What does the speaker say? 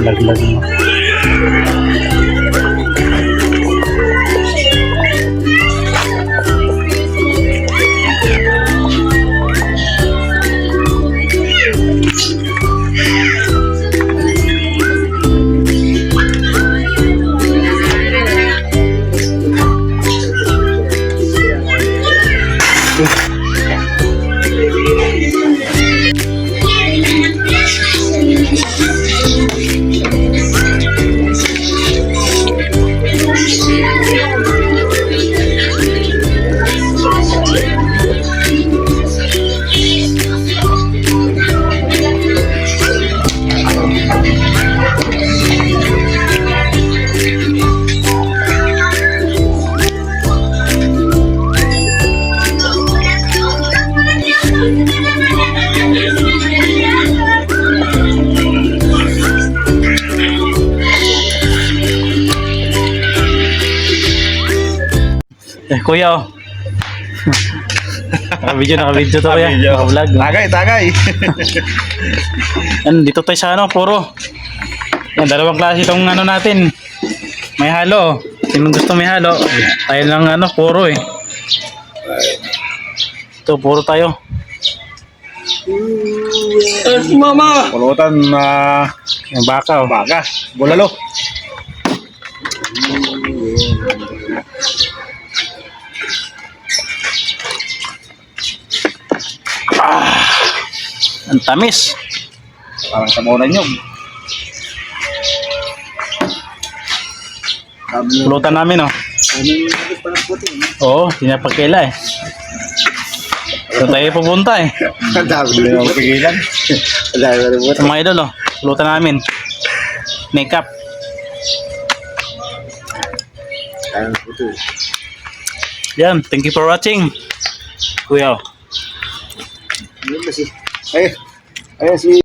Laglag mo. Kuya, oh. Naka-video to kuya. Naka-vlog. Tagay. Yan, dito tayo sa ano, puro. Yan, dalawang klase itong ano natin. May halo. Sino gusto may halo? Tayo lang ano, puro eh. Ito, puro tayo. Mama! Pulutan na Yung baka, oh. baga. Bulalo. Ang tamis. Parang samunan yun. Pulutan namin, oh. Oo, pinapagkaila eh. Saan tayo pupunta eh. Ang dami na yung pigilan. Ang dami na rin. Sa mga idol, oh. Pulutan namin. Makeup. Yan, thank you for watching. Kuya, oh. Ayun si